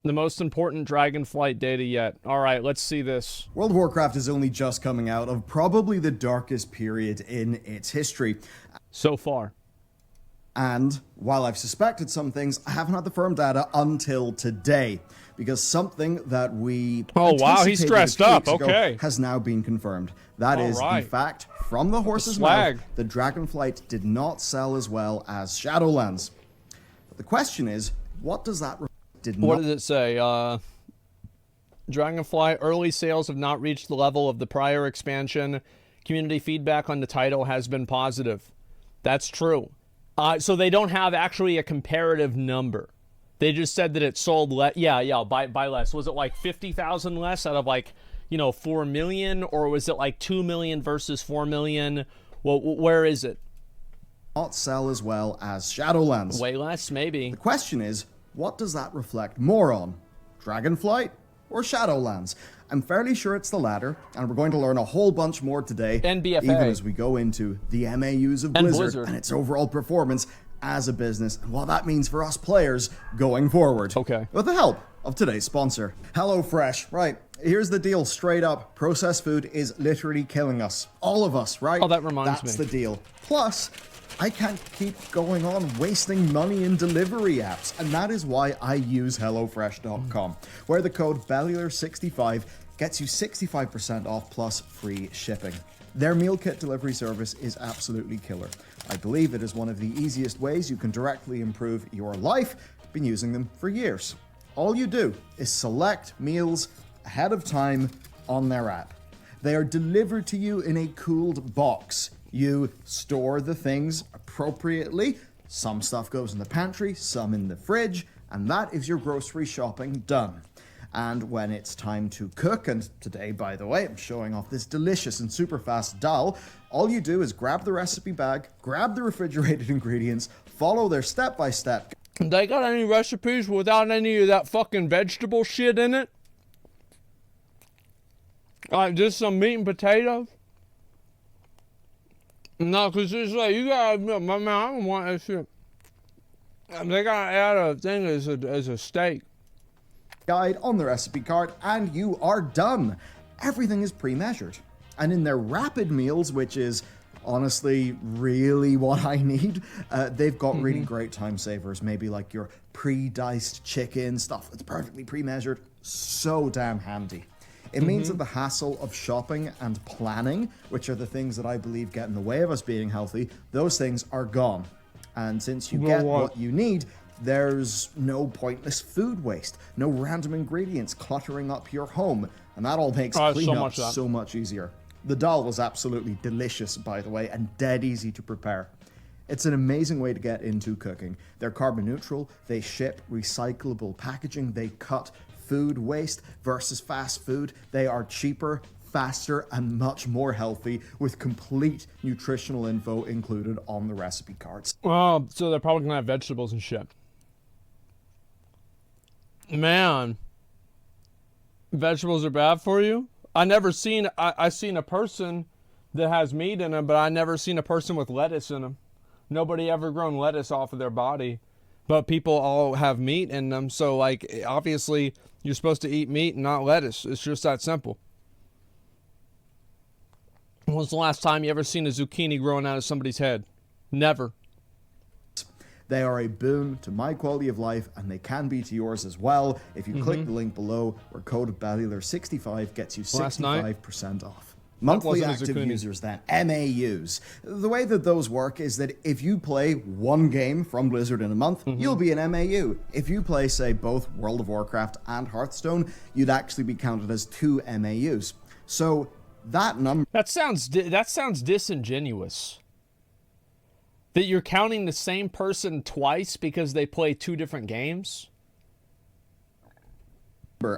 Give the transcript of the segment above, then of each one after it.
The most important Dragonflight data yet. All right, let's see this. World of Warcraft is only just coming out of probably the darkest period in its history. So far. And while I've suspected some things, I haven't had the firm data until today. Because something that we Oh, wow, he's dressed up. Okay. Has now been confirmed. That is the fact from the horse's mouth that Dragonflight did not sell as well as Shadowlands. But the question is, what does that What does it say? Dragonflight early sales have not reached the level of the prior expansion. Community feedback on the title has been positive. That's true. So they don't have actually a comparative number. They just said that it sold less. Yeah, by less. Was it like 50,000 less out of 4 million? Or was it like 2 million versus 4 million? Well, where is it? Not sell as well as Shadowlands. Way less, maybe. The question is, what does that reflect more on? Dragonflight or Shadowlands? I'm fairly sure it's the latter, and we're going to learn a whole bunch more today, NBFA. even as we go into the MAUs of Blizzard and its overall performance as a business, and what that means for us players going forward. Okay. With the help of today's sponsor, HelloFresh. Right, here's the deal straight up. Processed food is literally killing us. All of us, right? Oh, that reminds me. That's the deal. Plus, I can't keep going on wasting money in delivery apps, and that is why I use HelloFresh.com, where the code Bellular65 gets you 65% off plus free shipping. Their meal kit delivery service is absolutely killer. I believe it is one of the easiest ways you can directly improve your life. Been using them for years. All you do is select meals ahead of time on their app. They are delivered to you in a cooled box. You store the things appropriately. Some stuff goes in the pantry, some in the fridge, and that is your grocery shopping done. And when it's time to cook, and today, by the way, I'm showing off this delicious and super fast dal, all you do is grab the recipe bag, grab the refrigerated ingredients, follow their step-by-step. They got any recipes without any of that fucking vegetable shit in it? Like just some meat and potatoes? No, because it's like, you gotta admit, my man, I don't want that shit. They gotta add a thing as a steak. Guide on the recipe card, and you are done. Everything is pre-measured. And in their rapid meals, which is honestly really what I need, they've got really great time savers. Maybe like your pre-diced chicken stuff that's perfectly pre-measured. So damn handy. It means that the hassle of shopping and planning, which are the things that I believe get in the way of us being healthy, those things are gone. And since you get what you need, there's no pointless food waste, no random ingredients cluttering up your home, and that all makes cleanup so much easier. The dal was absolutely delicious, by the way, and dead easy to prepare. It's an amazing way to get into cooking. They're carbon neutral, they ship recyclable packaging, they cut food waste versus fast food. They are cheaper, faster, and much more healthy, with complete nutritional info included on the recipe cards. Oh, so they're probably gonna have vegetables and shit. Man, vegetables are bad for you? I seen a person that has meat in them, but I never seen a person with lettuce in them. Nobody ever grown lettuce off of their body, but people all have meat in them. So like, obviously you're supposed to eat meat and not lettuce. It's just that simple. When was the last time you ever seen a zucchini growing out of somebody's head? Never. They are a boon to my quality of life, and they can be to yours as well. If you click the link below, where code Bellular65 gets you 65% off. Monthly active users then, MAUs. The way that those work is that if you play one game from Blizzard in a month, you'll be an MAU. If you play, say, both World of Warcraft and Hearthstone, you'd actually be counted as 2 MAUs. So that number... That sounds disingenuous. That you're counting the same person twice because they play 2 different games?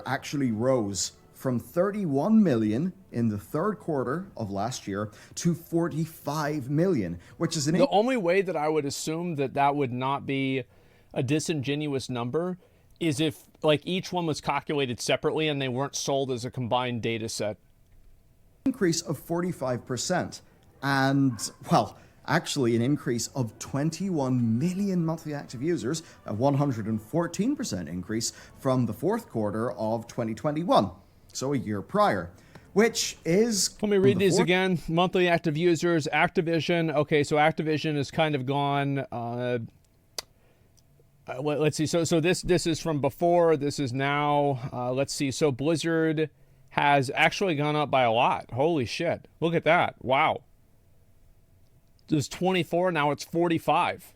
Actually rose from 31 million in the third quarter of last year to 45 million, which is the only way that I would assume that that would not be a disingenuous number is if like each one was calculated separately and they weren't sold as a combined data set. Increase of 45%. And, well, actually an increase of 21 million monthly active users, a 114% increase from the fourth quarter of 2021, so a year prior, which is... Let me read these again. Monthly active users, Activision. Okay, so Activision is kind of gone. Let's see. So this is from before. This is now. Let's see. So Blizzard has actually gone up by a lot. Holy shit. Look at that. Wow. It was 24. Now it's 45.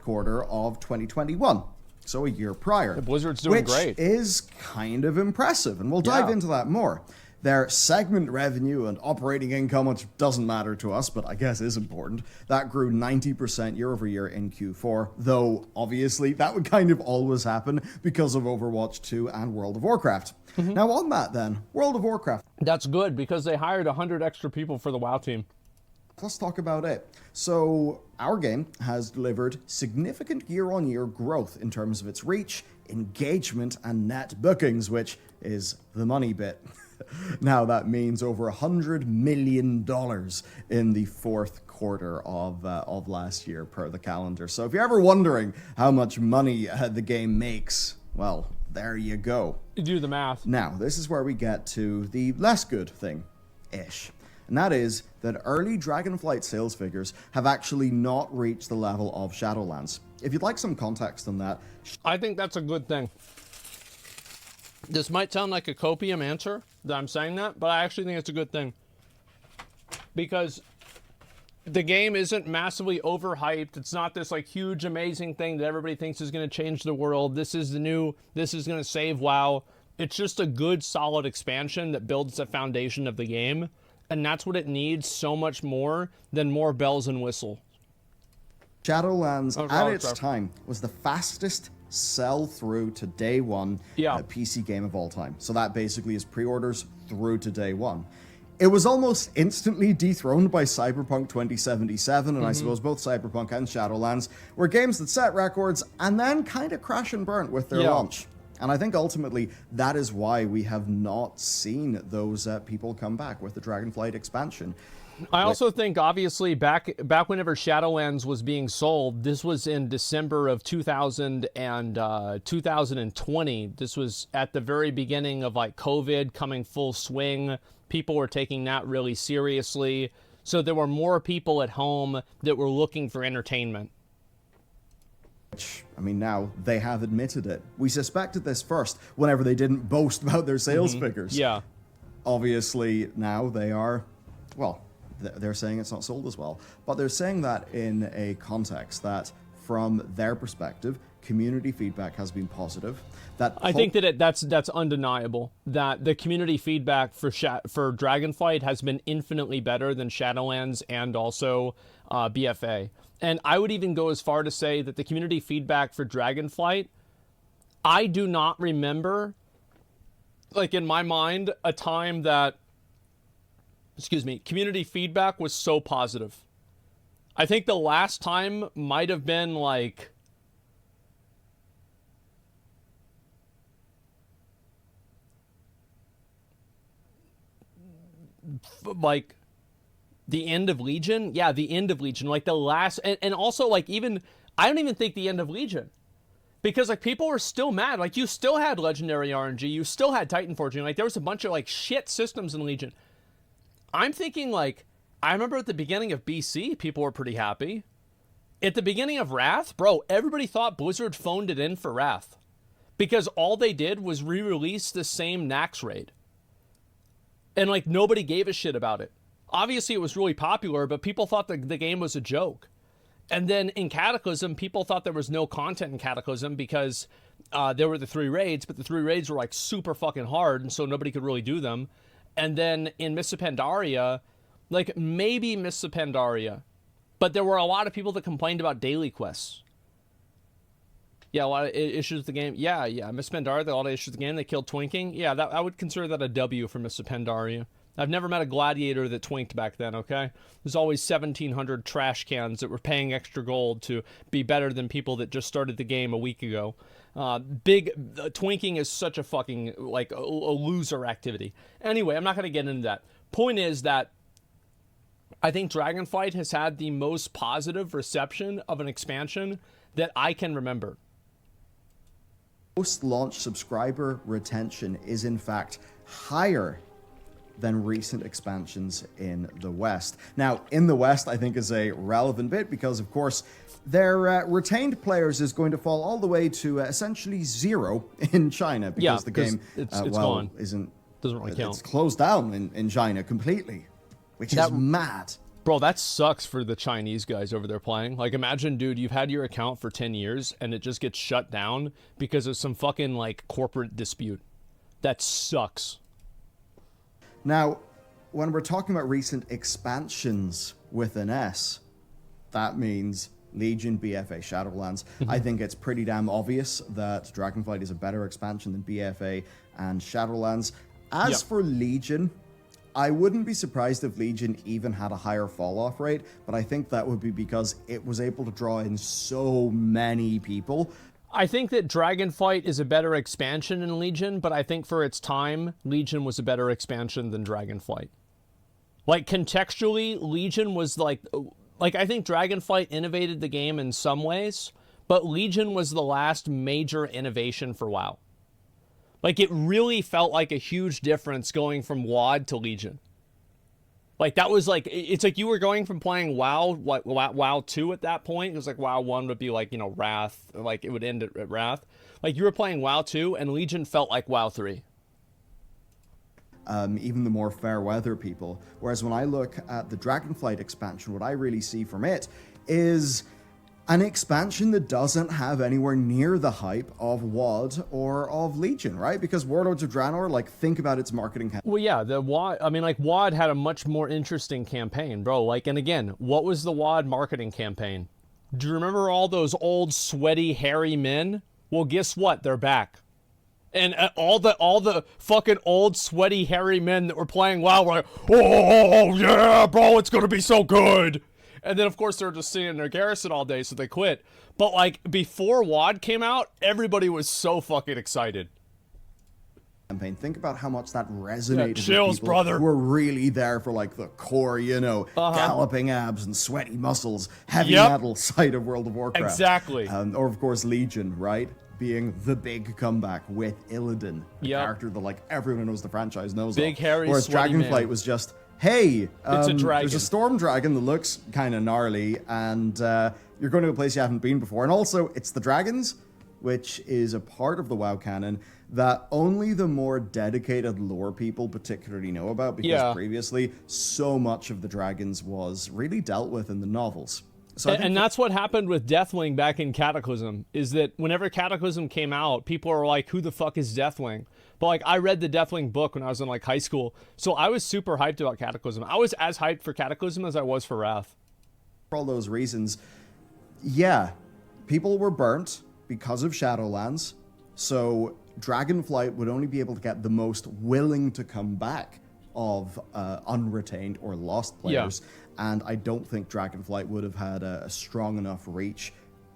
Quarter of 2021. So a year prior. The Blizzard's doing Which great. is kind of impressive. And we'll dive into that more. Their segment revenue and operating income, which doesn't matter to us, but I guess is important, that grew 90% year over year in Q4, though obviously that would kind of always happen because of Overwatch 2 and World of Warcraft. Now on that then, World of Warcraft. That's good because they hired 100 extra people for the WoW team. Let's talk about it. So our game has delivered significant year-on-year growth in terms of its reach, engagement, and net bookings, which is the money bit. Now that means over $100 million in the fourth quarter of last year per the calendar. So if you're ever wondering how much money the game makes, well, there you go. You do the math. Now, this is where we get to the less good thing-ish. And that is that early Dragonflight sales figures have actually not reached the level of Shadowlands. If you'd like some context on that... I think that's a good thing. This might sound like a copium answer that I'm saying that, but I actually think it's a good thing. Because the game isn't massively overhyped. It's not this like huge, amazing thing that everybody thinks is going to change the world. This is going to save WoW. It's just a good, solid expansion that builds the foundation of the game. And that's what it needs so much more than more bells and whistles. Shadowlands, at its time, was the fastest sell-through to day one PC game of all time. So that basically is pre-orders through to day one. It was almost instantly dethroned by Cyberpunk 2077, and I suppose both Cyberpunk and Shadowlands were games that set records and then kind of crash and burn with their launch. And I think ultimately that is why we have not seen those people come back with the Dragonflight expansion. I also think, obviously, back whenever Shadowlands was being sold, this was in December of 2020. This was at the very beginning of like COVID coming full swing. People were taking that really seriously. So there were more people at home that were looking for entertainment. Which, I mean, now they have admitted it. We suspected this first whenever they didn't boast about their sales figures. Yeah. Obviously, now they are, well, they're saying it's not sold as well. But they're saying that in a context that, from their perspective, community feedback has been positive. That I think that that's undeniable. That the community feedback for Dragonflight has been infinitely better than Shadowlands and also BFA. And I would even go as far to say that the community feedback for Dragonflight, I do not remember, like in my mind, a time that, community feedback was so positive. I think the last time might have been like the end of Legion. Yeah, the end of Legion. Like the last, and also like even, I don't even think the end of Legion. Because like people were still mad. Like you still had Legendary RNG. You still had Titan Forging. Like there was a bunch of like shit systems in Legion. I'm thinking like, I remember at the beginning of BC, people were pretty happy. At the beginning of Wrath, bro, everybody thought Blizzard phoned it in for Wrath. Because all they did was re-release the same Nax raid. And like nobody gave a shit about it. Obviously it was really popular, but people thought the game was a joke. And then in Cataclysm, people thought there was no content in Cataclysm because there were the 3 raids, but the 3 raids were like super fucking hard, and so nobody could really do them. And then in Mists of Pandaria, like maybe Mists of Pandaria, but there were a lot of people that complained about daily quests. Yeah, a lot of issues with the game. Yeah, Mists of Pandaria, a lot of issues with the game. They killed twinking. Yeah, I would consider that a W for Mists of Pandaria. I've never met a gladiator that twinked back then, okay? There's always 1,700 trash cans that were paying extra gold to be better than people that just started the game a week ago. Twinking is such a fucking, like, a loser activity. Anyway, I'm not going to get into that. Point is that I think Dragonflight has had the most positive reception of an expansion that I can remember. Post-launch subscriber retention is in fact higher than recent expansions in the West. Now, in the West, I think is a relevant bit because, of course, their retained players is going to fall all the way to essentially 0 in China because the game, it's gone. Isn't doesn't really count. It's closed down in China completely, which is mad. Bro, that sucks for the Chinese guys over there playing. Like, imagine, dude, you've had your account for 10 years and it just gets shut down because of some fucking, like, corporate dispute. That sucks. Now, when we're talking about recent expansions with an S, that means Legion, BFA, Shadowlands. I think it's pretty damn obvious that Dragonflight is a better expansion than BFA and Shadowlands. As for Legion, I wouldn't be surprised if Legion even had a higher fall-off rate, but I think that would be because it was able to draw in so many people. I think that Dragonflight is a better expansion than Legion, but I think for its time, Legion was a better expansion than Dragonflight. Like, contextually, Legion was like I think Dragonflight innovated the game in some ways, but Legion was the last major innovation for WoW. Like, it really felt like a huge difference going from WoD to Legion. Like, that was like, it's like you were going from playing WoW 2 at that point. It was like WoW 1 would be like, you know, Wrath. Like, it would end at Wrath. Like, you were playing WoW 2, and Legion felt like WoW 3. Even the more fair weather people. Whereas when I look at the Dragonflight expansion, what I really see from it is an expansion that doesn't have anywhere near the hype of WoD or of Legion, right? Because Warlords of Draenor, like, think about its marketing campaign. Well, yeah, the WoD, I mean, like, WoD had a much more interesting campaign, bro. Like, and again, what was the WoD marketing campaign? Do you remember all those old, sweaty, hairy men? Well, guess what? They're back. And all the fucking old, sweaty, hairy men that were playing WoW were like, oh, yeah, bro, it's gonna be so good. And then, of course, they're just sitting in their garrison all day, so they quit. But, like, before WoD came out, everybody was so fucking excited. Think about how much that resonated chills, with people brother. who were really there for, like, the core, you know, galloping abs and sweaty muscles, heavy metal side of World of Warcraft. Exactly. Or, of course, Legion, right? Being the big comeback with Illidan, a character that, like, everyone knows the franchise knows big, of. hairy, Whereas sweaty Dragonflight man. was just, hey, it's a dragon. there's a storm dragon that looks kind of gnarly, and you're going to a place you haven't been before. And also, it's the dragons, which is a part of the WoW canon that only the more dedicated lore people particularly know about, because previously, so much of the dragons was really dealt with in the novels. So and that's what happened with Deathwing back in Cataclysm, is that whenever Cataclysm came out, people were like, who the fuck is Deathwing? But, like, I read the Deathwing book when I was in, like, high school, so I was super hyped about Cataclysm. I was as hyped for Cataclysm as I was for Wrath. For all those reasons, yeah, people were burnt because of Shadowlands, so Dragonflight would only be able to get the most willing to come back of unretained or lost players. And I don't think Dragonflight would have had a strong enough reach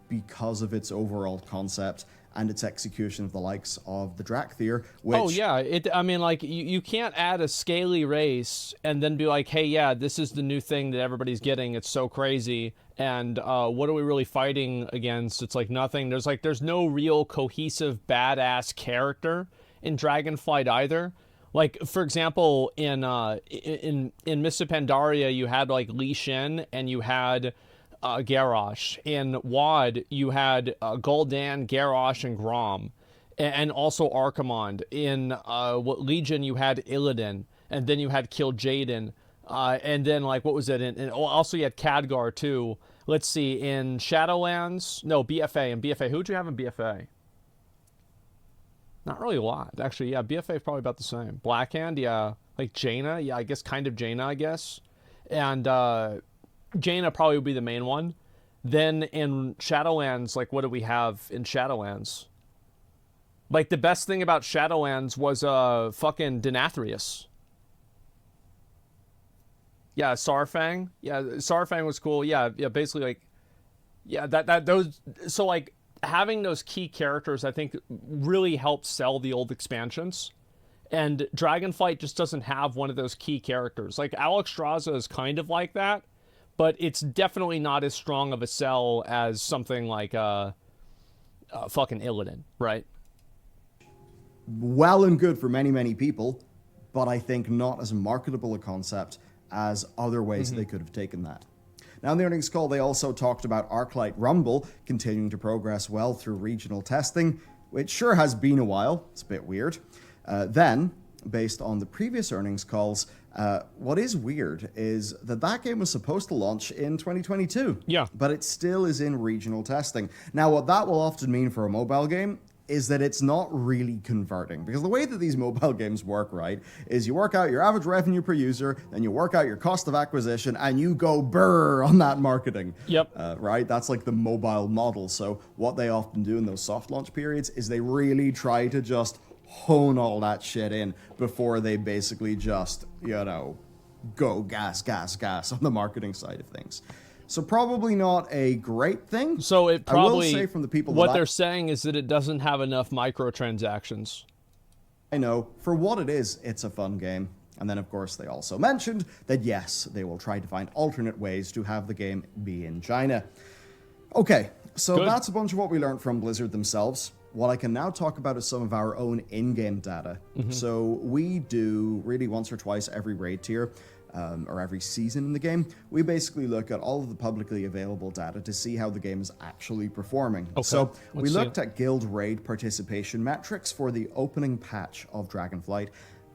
because of its overall concept and its execution of the likes of the Drakthir, which... Oh, yeah. I mean, like, you can't add a scaly race and then be like, hey, yeah, this is the new thing that everybody's getting. It's so crazy. And what are we really fighting against? It's like nothing. There's no real cohesive badass character in Dragonflight either. Like, for example, in Mists of Pandaria, you had, like, Li Shen and you had Garrosh. In WoD, you had Gul'dan, Garrosh, and Grom. And also Archimonde. In Legion, you had Illidan. And then you had Kil'jaeden. And then, like, what was it? And also you had Khadgar, too. Let's see, in Shadowlands... No, BFA. In BFA, who'd you have in BFA? Not really a lot. Actually, yeah, BFA is probably about the same. Blackhand, yeah. Like Jaina, yeah, I guess kind of Jaina, I guess. And Jaina probably would be the main one. Then in Shadowlands, like, what do we have in Shadowlands? Like, the best thing about Shadowlands was fucking Denathrius. Yeah, Sarfang. Yeah, Sarfang was cool. Yeah, basically, like, yeah, those, so, like, having those key characters, I think, really helped sell the old expansions. And Dragonflight just doesn't have one of those key characters. Like, Alexstrasza is kind of like that, but it's definitely not as strong of a sell as something like fucking Illidan, right? Well and good for many, many people, but I think not as marketable a concept as other ways they could have taken that. Now, in the earnings call, they also talked about Arclight Rumble continuing to progress well through regional testing, which sure has been a while. It's a bit weird. Then, based on the previous earnings calls, what is weird is that game was supposed to launch in 2022. Yeah. But it still is in regional testing. Now, what that will often mean for a mobile game is that it's not really converting. Because the way that these mobile games work, right, is you work out your average revenue per user, then you work out your cost of acquisition, and you go brrr on that marketing. Yep. Right? That's like the mobile model. So what they often do in those soft launch periods is they really try to just hone all that shit in before they basically just, go gas on the marketing side of things. So probably not a great thing. So it probably, I will say from the people what they're saying is that it doesn't have enough microtransactions. I know, for what it is, it's a fun game. And then, of course, they also mentioned that, yes, they will try to find alternate ways to have the game be in China. Okay, so that's a bunch of what we learned from Blizzard themselves. What I can now talk about is some of our own in-game data. So we do really once or twice every raid tier, or every season in the game, we basically look at all of the publicly available data to see how the game is actually performing. Okay. So we looked at guild raid participation metrics for the opening patch of Dragonflight,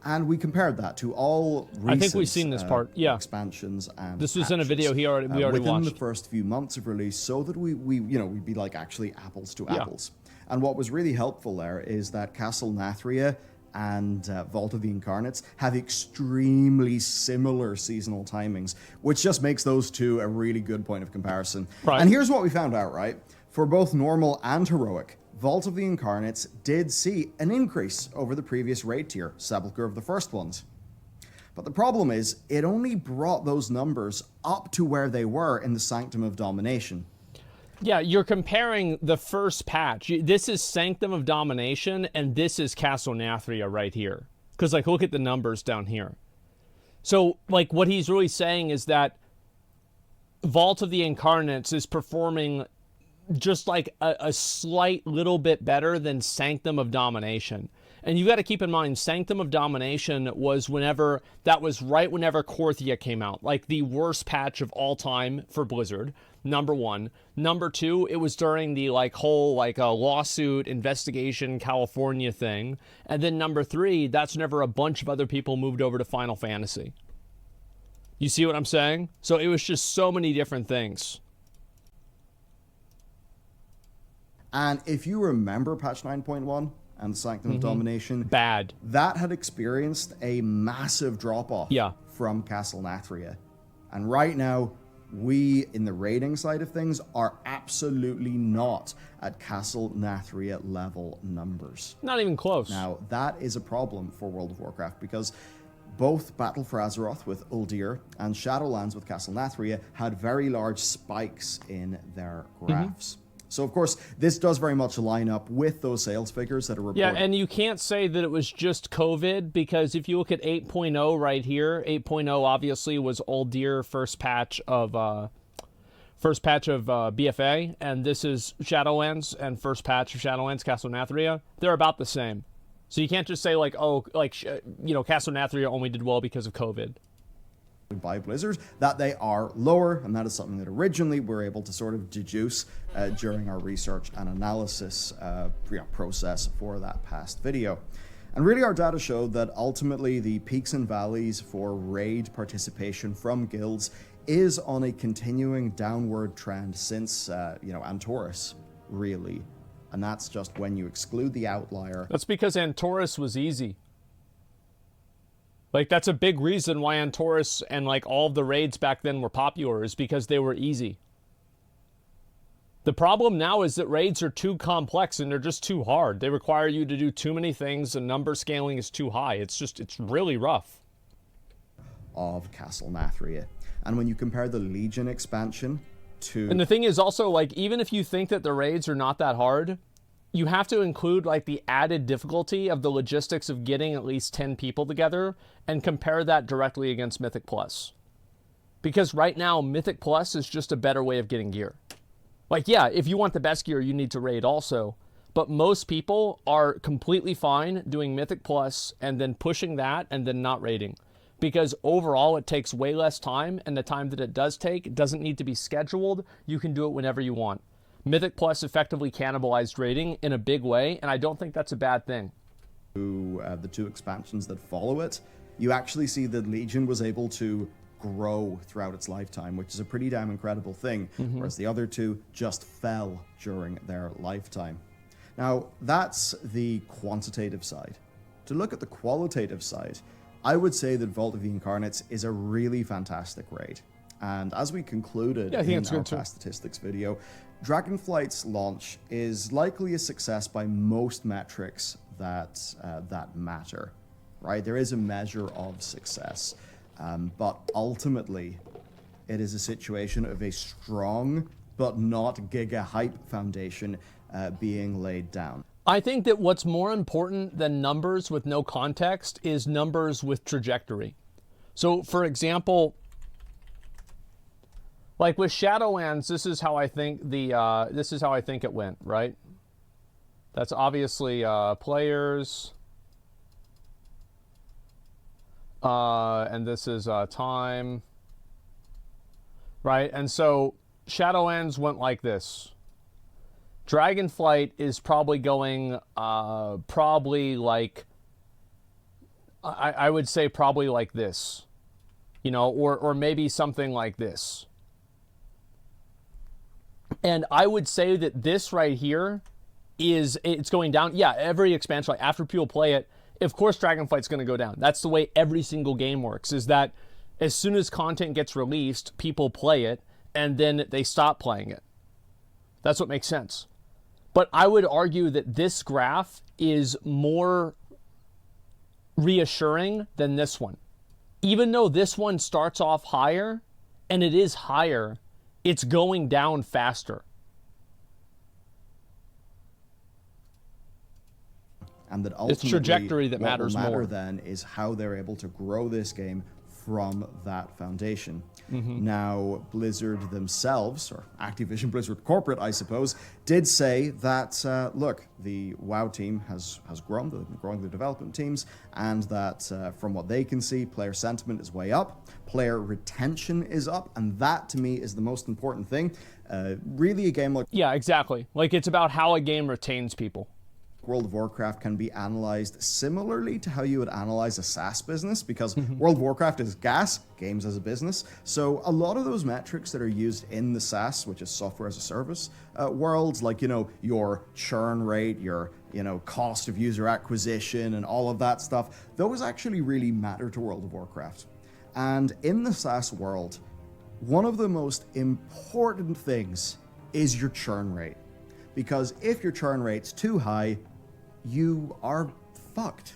and we compared that to all recent I think we've seen this part, yeah. expansions and This was in a video we already within watched. the first few months of release, so that we'd be like actually apples to apples. And what was really helpful there is that Castle Nathria and Vault of the Incarnates have extremely similar seasonal timings, which just makes those two a really good point of comparison. Right. And here's what we found out, right? For both normal and heroic, Vault of the Incarnates did see an increase over the previous raid tier, Sepulchre of the First Ones. But the problem is, it only brought those numbers up to where they were in the Sanctum of Domination. Yeah, you're comparing the first patch. This is Sanctum of Domination, and this is Castle Nathria right here. Because, like, look at the numbers down here. So, like, what he's really saying is that Vault of the Incarnates is performing just, like, a slight little bit better than Sanctum of Domination. And you got to keep in mind, Sanctum of Domination was that was right whenever Korthia came out. Like, the worst patch of all time for Blizzard. Number one. Number two, it was during the whole lawsuit investigation California thing. And then number three, that's whenever a bunch of other people moved over to Final Fantasy. You see what I'm saying? So it was just so many different things. And if you remember patch 9.1 and Sanctum of Domination, Bad. that had experienced a massive drop-off from Castle Nathria. And right now, we, in the raiding side of things, are absolutely not at Castle Nathria level numbers. Not even close. Now, that is a problem for World of Warcraft, because both Battle for Azeroth with Uldir and Shadowlands with Castle Nathria had very large spikes in their graphs. So, of course, this does very much line up with those sales figures that are reported. Yeah, and you can't say that it was just COVID, because if you look at 8.0 right here, 8.0 obviously was Uldir first patch of BFA, and this is Shadowlands and first patch of Shadowlands, Castle Nathria. They're about the same. So you can't just say Castle Nathria only did well because of COVID. By Blizzard, that they are lower, and that is something that originally we were able to sort of deduce during our research and analysis process for that past video. And really our data showed that ultimately the peaks and valleys for raid participation from guilds is on a continuing downward trend since, Antorus, really. And that's just when you exclude the outlier. That's because Antorus was easy. That's a big reason why Antorus and all of the raids back then were popular, is because they were easy. The problem now is that raids are too complex and they're just too hard. They require you to do too many things, and number scaling is too high. It's really rough. Of Castle Nathria. And when you compare the Legion expansion to... And the thing is also, even if you think that the raids are not that hard, you have to include like the added difficulty of the logistics of getting at least 10 people together and compare that directly against Mythic Plus. Because right now, Mythic Plus is just a better way of getting gear. Like, yeah, if you want the best gear, you need to raid also. But most people are completely fine doing Mythic Plus and then pushing that and then not raiding. Because overall, it takes way less time, and the time that it does take doesn't need to be scheduled. You can do it whenever you want. Mythic Plus effectively cannibalized raiding in a big way, and I don't think that's a bad thing. The 2 expansions that follow it, you actually see that Legion was able to grow throughout its lifetime, which is a pretty damn incredible thing, whereas the other 2 just fell during their lifetime. Now, that's the quantitative side. To look at the qualitative side, I would say that Vault of the Incarnates is a really fantastic raid. And as we concluded in our past statistics video, Dragonflight's launch is likely a success by most metrics that matter, right? There is a measure of success, but ultimately, it is a situation of a strong but not giga hype foundation being laid down. I think that what's more important than numbers with no context is numbers with trajectory. So, for example, like with Shadowlands, this is how I think it went, right? That's obviously players, and this is time, right? And so Shadowlands went like this. Dragonflight is probably going, like, I would say probably like this, you know, or maybe something like this. And I would say that this right here it's going down. Yeah, every expansion, like after people play it, of course Dragonflight's going to go down. That's the way every single game works, is that as soon as content gets released, people play it, and then they stop playing it. That's what makes sense. But I would argue that this graph is more reassuring than this one. Even though this one starts off higher, and it is higher, it's going down faster. And that ultimately, it's trajectory that matters more. What will matter more. Then is how they're able to grow this game from that foundation. Now, Blizzard themselves, or Activision Blizzard Corporate, I suppose, did say that, look, the WoW team has grown, they've been growing the development teams, and that from what they can see, player sentiment is way up, player retention is up, and that, to me, is the most important thing. Really, a game like... Yeah, exactly. Like, it's about how a game retains people. World of Warcraft can be analyzed similarly to how you would analyze a SaaS business, because World of Warcraft is GaaS, games as a business. So a lot of those metrics that are used in the SaaS, which is software as a service worlds, like, you know, your churn rate, your, you know, cost of user acquisition and all of that stuff, those actually really matter to World of Warcraft. And in the SaaS world, one of the most important things is your churn rate. Because if your churn rate's too high, you are fucked.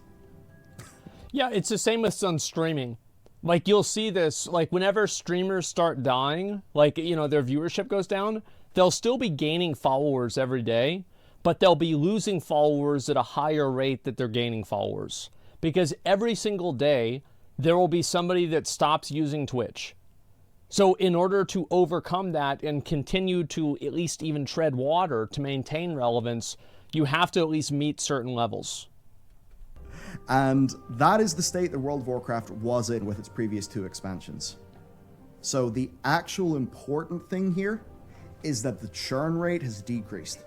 Yeah, it's the same with on streaming. Like, you'll see this, like, whenever streamers start dying, like, you know, their viewership goes down, they'll still be gaining followers every day, but they'll be losing followers at a higher rate that they're gaining followers. Because every single day, there will be somebody that stops using Twitch. So in order to overcome that and continue to at least even tread water to maintain relevance, you have to at least meet certain levels. And that is the state that World of Warcraft was in with its previous 2 expansions. So the actual important thing here is that the churn rate has decreased.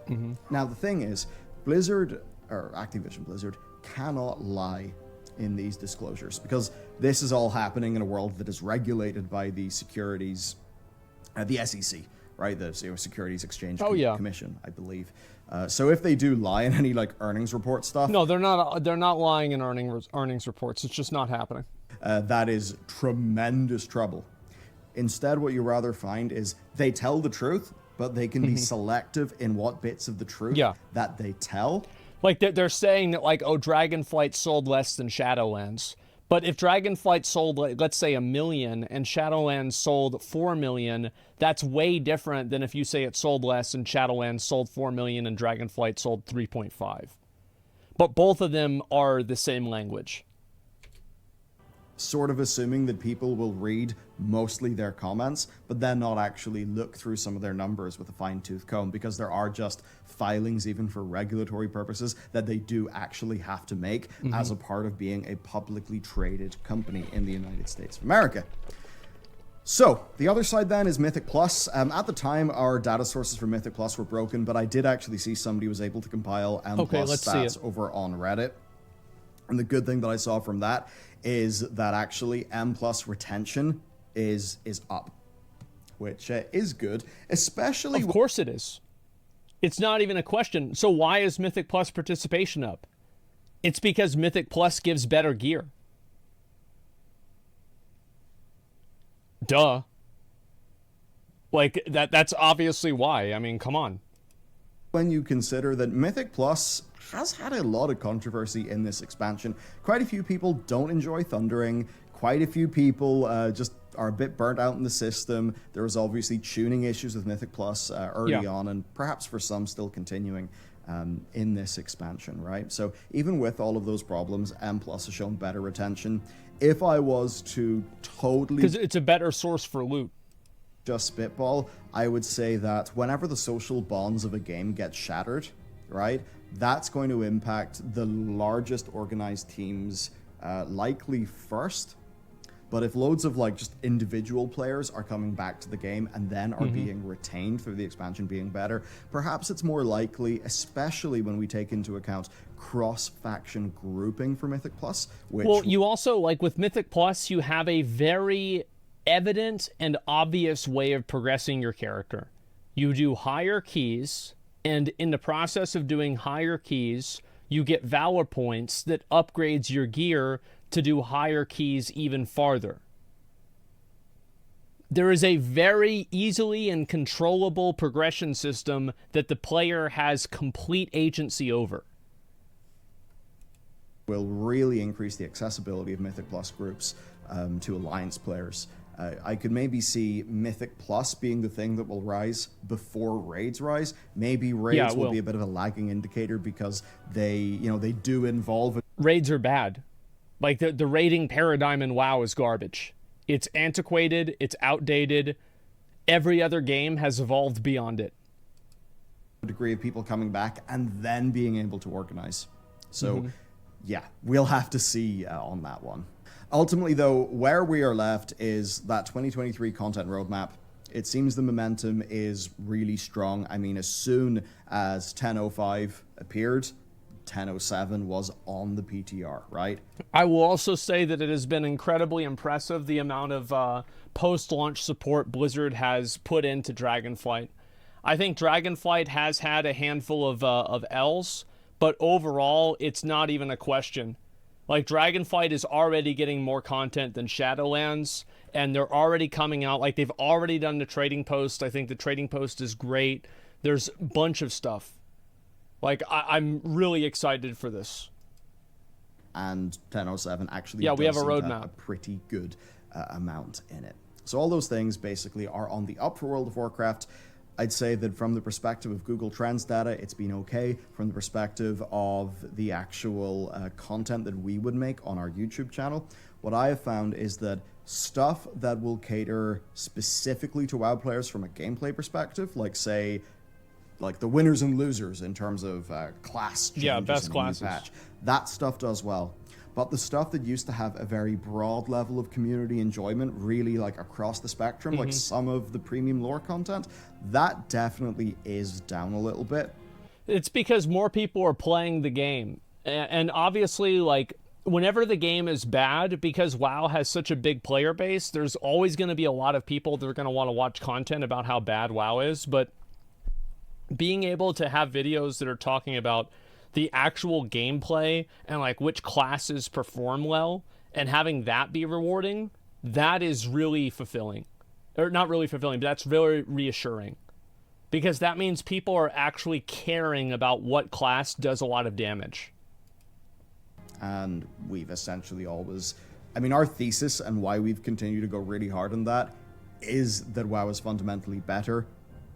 Now the thing is, Blizzard, or Activision Blizzard, cannot lie in these disclosures, because this is all happening in a world that is regulated by the securities, the SEC, right? The Securities Exchange Commission, I believe. So if they do lie in any like earnings report stuff, no, they're not lying in earnings reports. It's just not happening. That is tremendous trouble. Instead, what you rather find is they tell the truth, but they can be selective in what bits of the truth that they tell. Like, they're saying that, like, oh, Dragonflight sold less than Shadowlands. But if Dragonflight sold, let's say, 1 million and Shadowlands sold 4 million, that's way different than if you say it sold less and Shadowlands sold 4 million and Dragonflight sold 3.5. But both of them are the same language. Sort of assuming that people will read mostly their comments, but then not actually look through some of their numbers with a fine-tooth comb, because there are just filings, even for regulatory purposes, that they do actually have to make as a part of being a publicly traded company in the United States of America. So, the other side then is Mythic Plus. At the time, our data sources for Mythic Plus were broken, but I did actually see somebody was able to compile M Plus stats over on Reddit. And the good thing that I saw from that is that actually M Plus retention is up, which is good, especially... Of course it is. It's not even a question. So why is Mythic Plus participation up? It's because Mythic Plus gives better gear. Duh. Like, that's obviously why. I mean, come on. When you consider that Mythic Plus has had a lot of controversy in this expansion. Quite a few people don't enjoy Thundering. Quite a few people just are a bit burnt out in the system. There was obviously tuning issues with Mythic Plus early on, and perhaps for some still continuing in this expansion, right? So even with all of those problems, M Plus has shown better retention. If I was to totally... Because it's a better source for loot. Just spitball, I would say that whenever the social bonds of a game get shattered, right, that's going to impact the largest organized teams likely first. But if loads of like just individual players are coming back to the game and then are being retained through the expansion being better, perhaps it's more likely, especially when we take into account cross-faction grouping for Mythic Plus. Which... Well, you also, like with Mythic Plus, you have a very evident and obvious way of progressing your character. You do higher keys, and in the process of doing higher keys, you get Valor points that upgrades your gear to do higher keys even farther. There is a very easily and controllable progression system that the player has complete agency over. Will really increase the accessibility of Mythic Plus groups to Alliance players. I could maybe see Mythic Plus being the thing that will rise before raids rise. Maybe raids will be a bit of a lagging indicator because they do involve... Raids are bad. Like, the raiding paradigm in WoW is garbage. It's antiquated, it's outdated. Every other game has evolved beyond it. A degree of people coming back and then being able to organize. So, yeah, we'll have to see on that one. Ultimately, though, where we are left is that 2023 content roadmap. It seems the momentum is really strong. I mean, as soon as 10.05 appeared, 10.07 was on the PTR, right? I will also say that it has been incredibly impressive, the amount of post-launch support Blizzard has put into Dragonflight. I think Dragonflight has had a handful of L's, but overall, it's not even a question. Like, Dragonflight is already getting more content than Shadowlands, and they're already coming out. Like, they've already done the trading post. I think the trading post is great. There's a bunch of stuff. Like, I'm really excited for this. And 10.07 actually we have a does roadmap. A pretty good amount in it. So all those things basically are on the up for World of Warcraft. I'd say that from the perspective of Google Trends data, it's been okay. From the perspective of the actual content that we would make on our YouTube channel, what I have found is that stuff that will cater specifically to WoW players from a gameplay perspective, like say, like the winners and losers in terms of class changes, best classes, patch, that stuff does well. But the stuff that used to have a very broad level of community enjoyment, really like across the spectrum, like some of the premium lore content, that definitely is down a little bit. It's because more people are playing the game. And obviously, like, whenever the game is bad, because WoW has such a big player base, there's always going to be a lot of people that are going to want to watch content about how bad WoW is. But being able to have videos that are talking about the actual gameplay and like which classes perform well and having that be rewarding, that is really fulfilling. Or not really fulfilling, but that's very reassuring. Because that means people are actually caring about what class does a lot of damage. And we've essentially always I mean, our thesis and why we've continued to go really hard on that is that WoW is fundamentally better,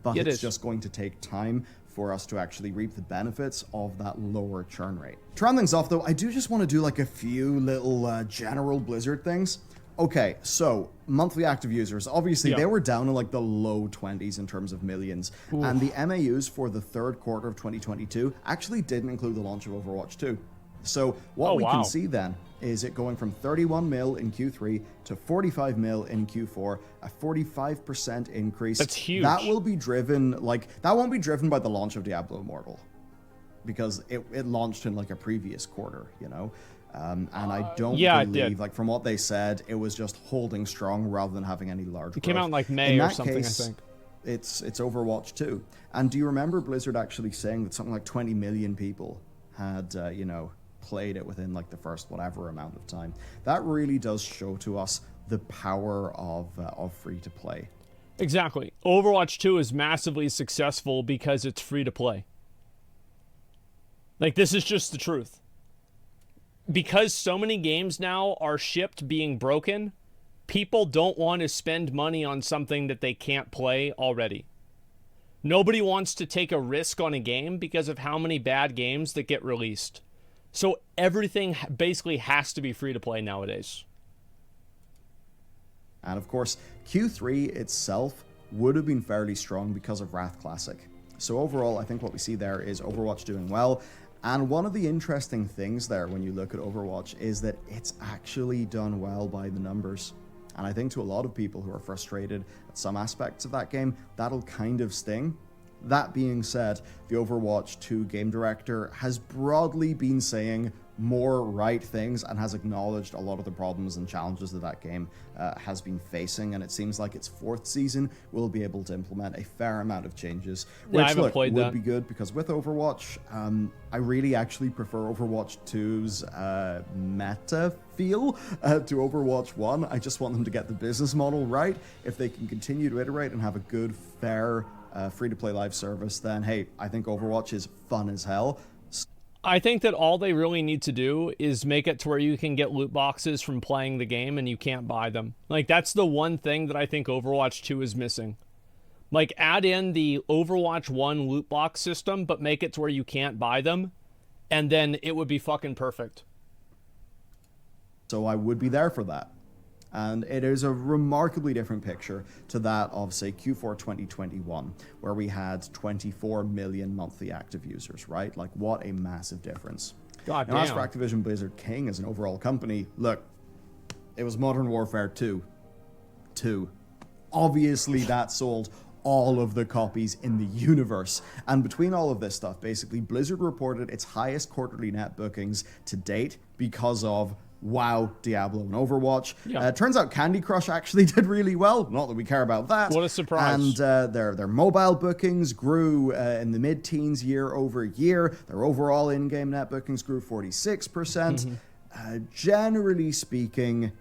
but it's just going to take time for us to actually reap the benefits of that lower churn rate. To round things off though, I do just want to do like a few little general Blizzard things. Okay, so monthly active users, obviously they were down in like the low 20s in terms of millions. Oof. And the MAUs for the third quarter of 2022 actually didn't include the launch of Overwatch 2. So what we can see then is it going from 31 mil in Q3 to 45 mil in Q4, a 45% increase. That's huge. That will be driven, that won't be driven by the launch of Diablo Immortal, because it launched in like a previous quarter, you know? And I don't believe, like from what they said, it was just holding strong rather than having any large growth. It came out in like May or something, I think. It's Overwatch 2. And do you remember Blizzard actually saying that something like 20 million people had, you know, played it within like the first whatever amount of time? That really does show to us the power of free-to-play. Exactly. Overwatch 2 is massively successful because it's free-to-play. Like, this is just the truth. Because so many games now are shipped being broken, people don't want to spend money on something that they can't play already. Nobody wants to take a risk on a game because of how many bad games that get released. So everything basically has to be free to play nowadays. And of course, Q3 itself would have been fairly strong because of Wrath Classic. So overall, I think what we see there is Overwatch doing well. And one of the interesting things there when you look at Overwatch is that it's actually done well by the numbers. And I think to a lot of people who are frustrated at some aspects of that game, that'll kind of sting. That being said, the Overwatch 2 game director has broadly been saying more right things and has acknowledged a lot of the problems and challenges that game has been facing, and it seems like its fourth season will be able to implement a fair amount of changes, which would be good, because with Overwatch, I really actually prefer Overwatch 2's meta feel to Overwatch 1. I just want them to get the business model right. If they can continue to iterate and have a good, fair free-to-play live service, then hey, I think Overwatch is fun as hell. I think that all they really need to do is make it to where you can get loot boxes from playing the game and you can't buy them. Like, that's the one thing that I think Overwatch 2 is missing. Like, add in the Overwatch 1 loot box system, but make it to where you can't buy them, and then it would be fucking perfect. So I would be there for that. And it is a remarkably different picture to that of, say, Q4 2021, where we had 24 million monthly active users, right? Like, what a massive difference. God damn. Now, as for Activision Blizzard King as an overall company, look, it was Modern Warfare 2. Obviously, that sold all of the copies in the universe. And between all of this stuff, basically, Blizzard reported its highest quarterly net bookings to date because of WoW, Diablo, and Overwatch. Turns out Candy Crush actually did really well. Not that we care about that. What a surprise. And their mobile bookings grew in the mid-teens year over year. Their overall in-game net bookings grew 46%. Generally speaking,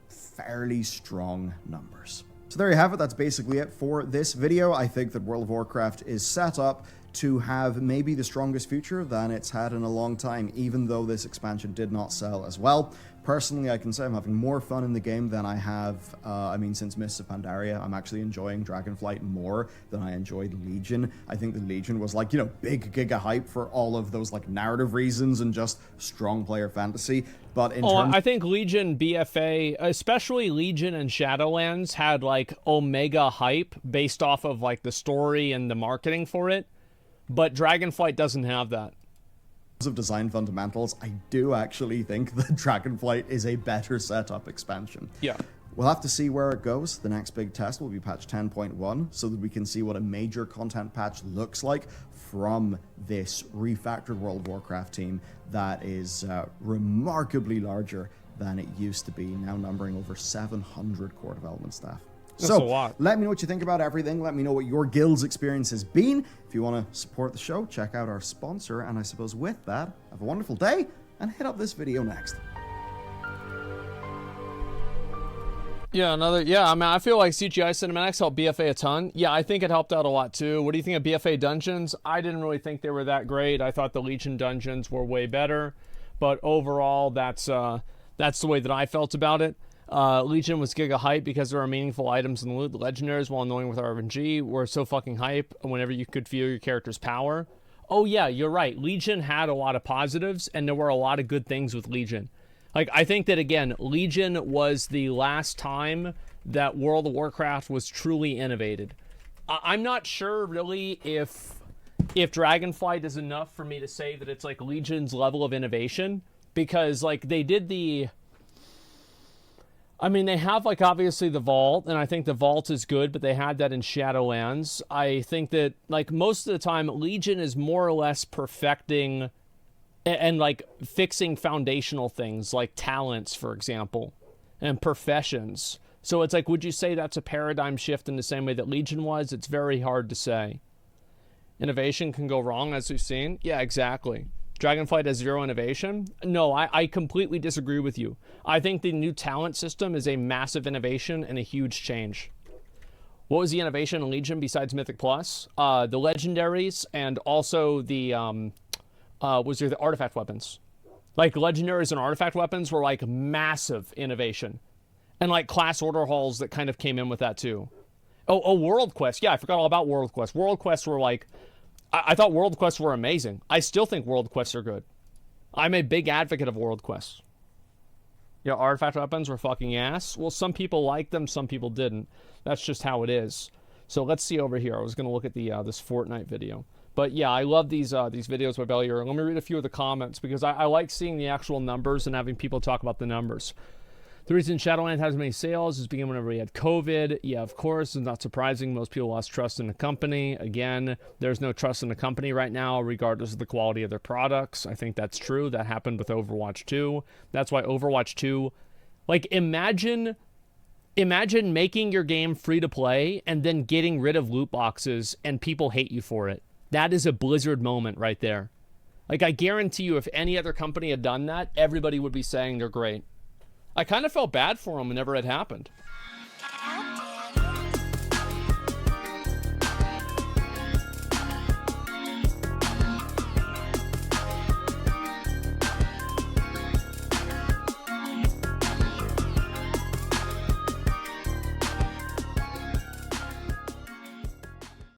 fairly strong numbers. So there you have it. That's basically it for this video. I think that World of Warcraft is set up to have maybe the strongest future than it's had in a long time, even though this expansion did not sell as well. Personally, I can say I'm having more fun in the game than I have, since Mists of Pandaria. I'm actually enjoying Dragonflight more than I enjoyed Legion. I think the Legion was like, big giga hype for all of those like narrative reasons and just strong player fantasy. But in terms, I think Legion BFA, especially Legion and Shadowlands, had like omega hype based off of like the story and the marketing for it. But Dragonflight doesn't have that. Of design fundamentals, I do actually think that Dragonflight is a better setup expansion. Yeah. We'll have to see where it goes. The next big test will be patch 10.1, so that we can see what a major content patch looks like from this refactored World of Warcraft team that is remarkably larger than it used to be, now numbering over 700 core development staff. That's a lot. Let me know what you think about everything. Let me know what your guild's experience has been. If you want to support the show, check out our sponsor. And I suppose with that, have a wonderful day and hit up this video next. I feel like CGI cinematics helped BFA a ton. Yeah, I think it helped out a lot too. What do you think of BFA dungeons? I didn't really think they were that great. I thought the Legion dungeons were way better. But overall, that's That's the way that I felt about it. Legion was giga hype because there are meaningful items in the loot. The legendaries, while annoying with RNG, were so fucking hype whenever you could feel your character's power. Oh yeah, you're right. Legion had a lot of positives, and there were a lot of good things with Legion. Like, I think that, again, Legion was the last time that World of Warcraft was truly innovated. I'm not sure, really, if Dragonflight is enough for me to say that it's, like, Legion's level of innovation. Because, like, they did the... I mean, they have, like, obviously the Vault, and I think the Vault is good, but they had that in Shadowlands. I think that, like, most of the time, Legion is more or less perfecting and like, fixing foundational things, like talents, for example, and professions. So it's like, would you say that's a paradigm shift in the same way that Legion was? It's very hard to say. Innovation can go wrong, as we've seen. Yeah, exactly. Dragonflight has zero innovation? No, I completely disagree with you. I think the new talent system is a massive innovation and a huge change. What was the innovation in Legion besides Mythic Plus? The legendaries and also the the artifact weapons. Like, legendaries and artifact weapons were like massive innovation. And like class order halls that kind of came in with that too. Oh, World Quest. Yeah, I forgot all about World Quest. World Quests were like... I thought World Quests were amazing. I still think World Quests are good. I'm a big advocate of World Quests. Yeah, artifact weapons were fucking ass. Well, some people liked them, some people didn't. That's just how it is. So let's see over here. I was going to look at the this Fortnite video. But yeah, I love these videos by Bellier. Let me read a few of the comments because I like seeing the actual numbers and having people talk about the numbers. The reason Shadowlands has many sales is beginning whenever we had COVID. Yeah, of course, it's not surprising. Most people lost trust in the company. Again, there's no trust in the company right now, regardless of the quality of their products. I think that's true. That happened with Overwatch 2. That's why Overwatch 2... Like, imagine making your game free to play and then getting rid of loot boxes and people hate you for it. That is a Blizzard moment right there. Like, I guarantee you, if any other company had done that, everybody would be saying they're great. I kind of felt bad for them whenever it happened.